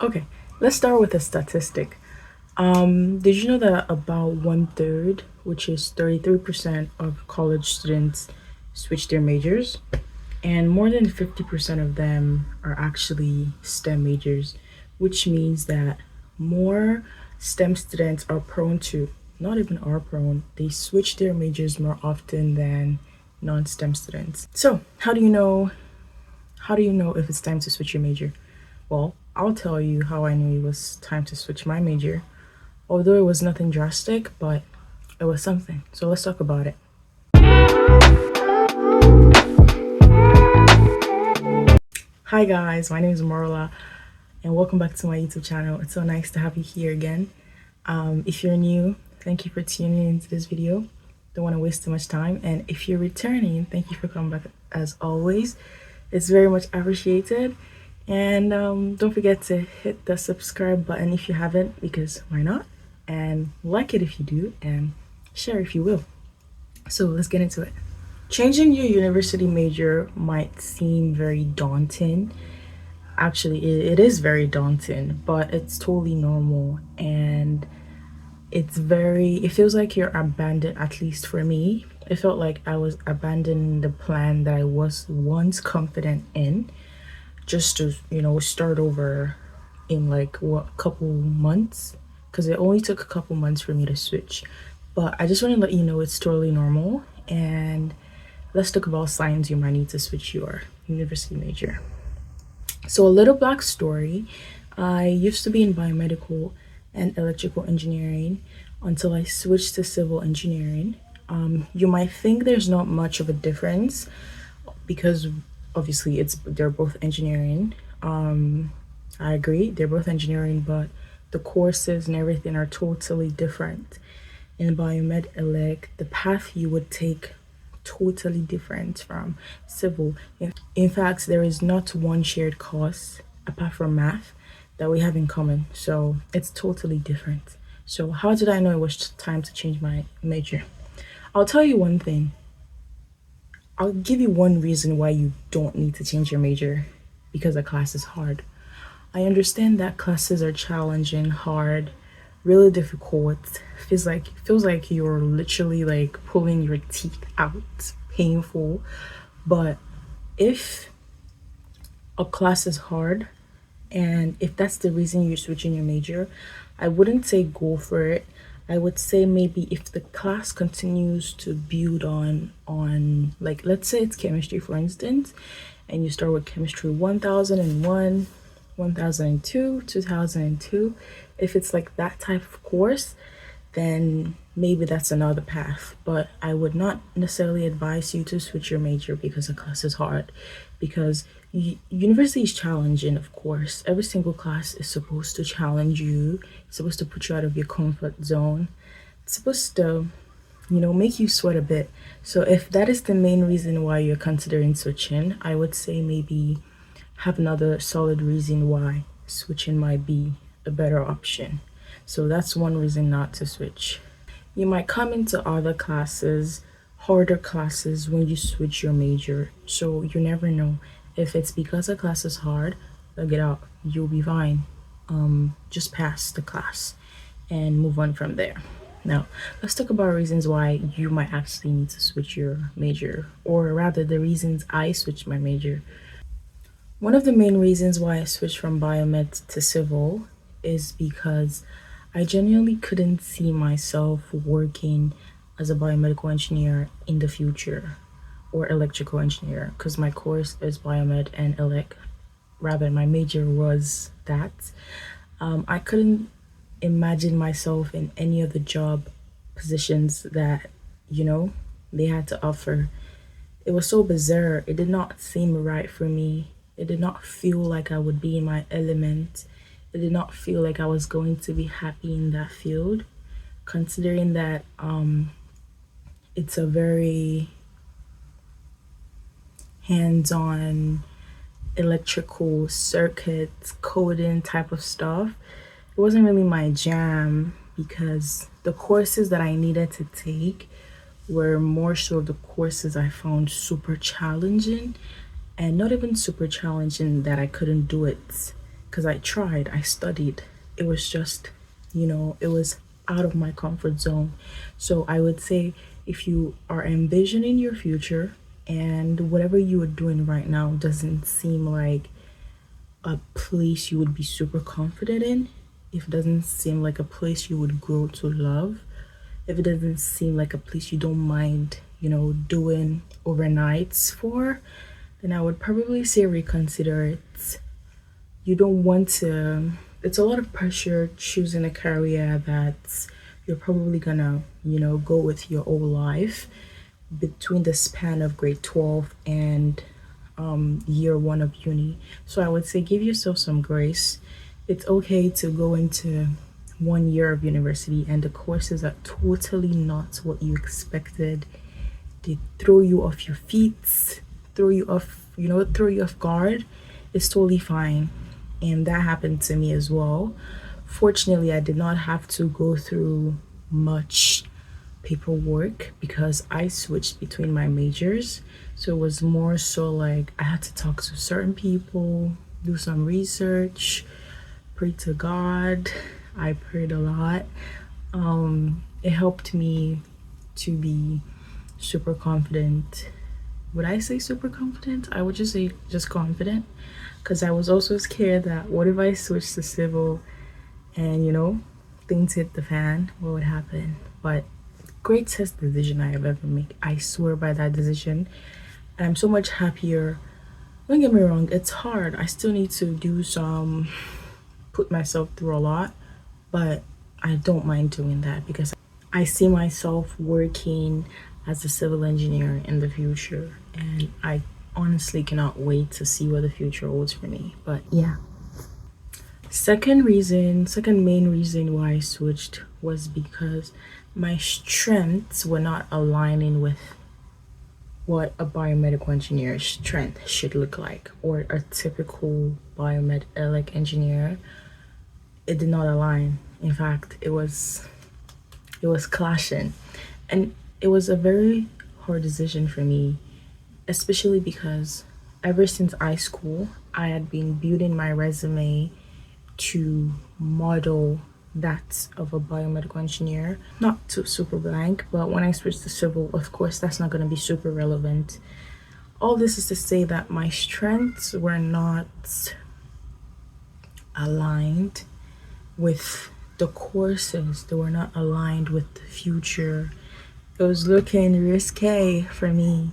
Okay, let's start with a statistic. Did you know that about one third, which is 33% of college students, switch their majors? And more than 50% of them are actually STEM majors, which means that more STEM students are prone to, not even are prone, they switch their majors more often than non-STEM students. So, how do you know if it's time to switch your major? Well, I'll tell you how I knew it was time to switch my major. Although it was nothing drastic, but it was something. So let's talk about it. Hi guys, my name is Marla and welcome back to my YouTube channel. It's so nice to have you here again. If you're new, thank you for tuning into this video. Don't want to waste too much time. And if you're returning, thank you for coming back as always. It's very much appreciated. And don't forget to hit the subscribe button if you haven't, because why not? And like it if you do, and share if you will. So let's get into it. Changing your university major might seem very daunting. Actually, it is very daunting, but it's totally normal. And it feels like you're abandoned, at least for me. It felt like I was abandoning the plan that I was once confident in, just to start over in like what, couple months, because it only took a couple months for me to switch. But I just want to let you know it's totally normal. And let's talk about signs you might need to switch your university major. So a little backstory: I used to be in biomedical and electrical engineering until I switched to civil engineering. You might think there's not much of a difference because obviously they're both engineering. I agree, they're both engineering, but the courses and everything are totally different. In biomed elect, the path you would take totally different from civil. In fact, there is not one shared course apart from math that we have in common. So it's totally different. So how did I know it was time to change my major? I'll tell you one thing. I'll give you one reason why you don't need to change your major: because the class is hard. I understand that classes are challenging, hard, really difficult. Feels like you're literally like pulling your teeth out, painful. But if a class is hard and if that's the reason you're switching your major, I wouldn't say go for it. I would say maybe if the class continues to build on like, let's say it's chemistry for instance, and you start with chemistry 1001, 1002, 2002. If it's like that type of course, then maybe that's another path. But I would not necessarily advise you to switch your major because the class is hard. Because university is challenging, of course. Every single class is supposed to challenge you, it's supposed to put you out of your comfort zone, it's supposed to make you sweat a bit. So if that is the main reason why you're considering switching, I would say maybe have another solid reason why switching might be a better option. So that's one reason not to switch. You might come into other classes, harder classes, when you switch your major. So you never know. If it's because a class is hard, look it out. You'll be fine. Just pass the class and move on from there. Now, let's talk about reasons why you might actually need to switch your major, or rather, the reasons I switched my major. One of the main reasons why I switched from biomed to civil is because I genuinely couldn't see myself working as a biomedical engineer in the future, or electrical engineer, because my course is biomed and elect. Rather, my major was that. I couldn't imagine myself in any of the job positions that they had to offer. It was so bizarre. It did not seem right for me. It did not feel like I would be in my element. It did not feel like I was going to be happy in that field, considering that it's a very hands-on electrical circuits coding type of stuff. It wasn't really my jam because the courses that I needed to take were more so the courses I found super challenging, and not even super challenging that I couldn't do it, because I tried, I studied. It was just, it was out of my comfort zone. So I would say if you are envisioning your future and whatever you are doing right now doesn't seem like a place you would be super confident in, if it doesn't seem like a place you would grow to love, if it doesn't seem like a place you don't mind, doing overnights for, then I would probably say reconsider it. You don't want to, it's a lot of pressure choosing a career that you're probably gonna, go with your whole life between the span of grade 12 and year one of uni. So I would say give yourself some grace. It's okay to go into 1 year of university and the courses are totally not what you expected. They throw you off your feet, throw you off guard. It's totally fine. And that happened to me as well. Fortunately, I did not have to go through much paperwork because I switched between my majors. So it was more so like I had to talk to certain people, do some research, pray to God. I prayed a lot. It helped me to be super confident. Would I say super confident? I would just say just confident because I was also scared that what if I switched to civil and things hit the fan, what would happen? But greatest decision I have ever made. I swear by that decision. And I'm so much happier. Don't get me wrong, it's hard. I still need to put myself through a lot, but I don't mind doing that because I see myself working as a civil engineer in the future, and I honestly cannot wait to see what the future holds for me. But yeah. Second main reason why I switched was because my strengths were not aligning with what a biomedical engineer's strength should look like, or a typical like engineer. It did not align. In fact, it was clashing, and it was a very hard decision for me, especially because ever since high school I had been building my resume to model that of a biomedical engineer. Not too super blank, but when I switched to civil, of course that's not going to be super relevant. All this is to say that my strengths were not aligned with the courses, they were not aligned with the future. It was looking risque for me,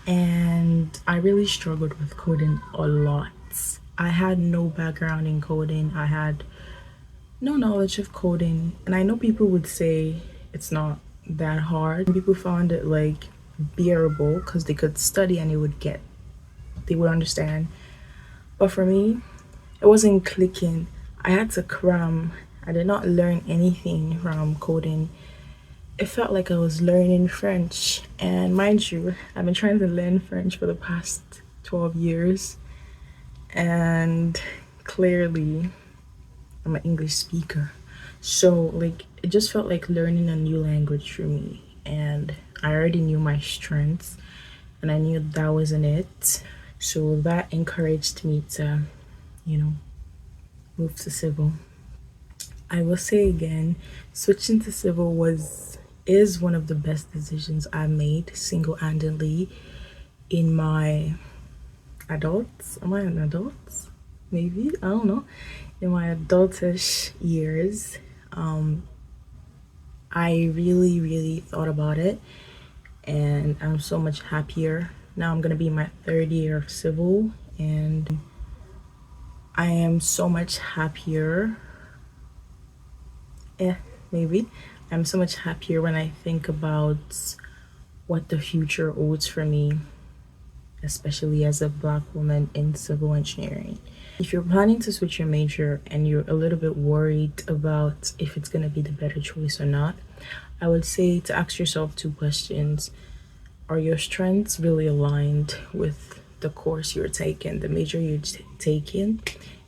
and I really struggled with coding a lot. I had no background in coding, I had no knowledge of coding, and I know people would say it's not that hard. People found it like bearable because they could study and they would understand. But for me, it wasn't clicking. I had to cram. I did not learn anything from coding. It felt like I was learning French. And mind you, I've been trying to learn French for the past 12 years. And clearly, I'm an English speaker. So, like, it just felt like learning a new language for me. And I already knew my strengths, and I knew that wasn't it. So, that encouraged me to, move to civil. I will say again, switching to civil is one of the best decisions I made single-handedly in my adults. Am I an adult? Maybe, I don't know. In my adultish years, I really, really thought about it, and I'm so much happier. Now I'm gonna be in my third year of civil, and I am so much happier. Maybe. I'm so much happier when I think about what the future holds for me, especially as a Black woman in civil engineering. If you're planning to switch your major and you're a little bit worried about if it's going to be the better choice or not, I would say to ask yourself two questions. Are your strengths really aligned with the course you're taking, the major you're taking?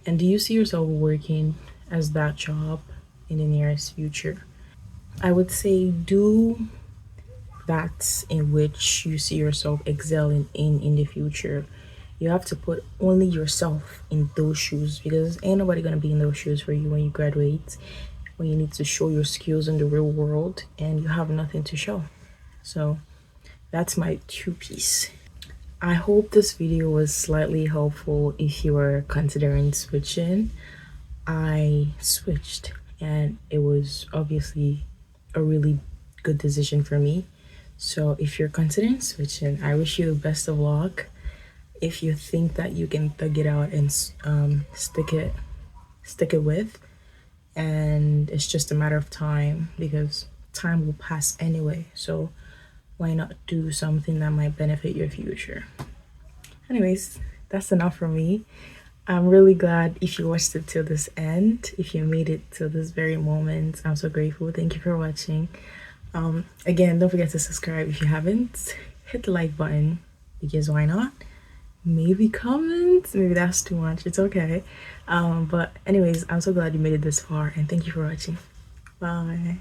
And do you see yourself working as that job in the nearest future? I would say do that in which you see yourself excelling in the future. You have to put only yourself in those shoes, because ain't nobody gonna be in those shoes for you when you graduate, when you need to show your skills in the real world and you have nothing to show. So that's my two piece. I hope this video was slightly helpful if you were considering switching. I switched and it was obviously a really good decision for me. So if you're considering switching, I wish you the best of luck. If you think that you can thug it out and stick it with, and it's just a matter of time, because time will pass anyway, so why not do something that might benefit your future? Anyways, that's enough for me. I'm really glad if you watched it till this end. If you made it till this very moment, I'm so grateful. Thank you for watching. Again, don't forget to subscribe if you haven't. Hit the like button, because why not? Maybe comment, maybe that's too much, it's okay. But anyways, I'm so glad you made it this far, and thank you for watching. Bye.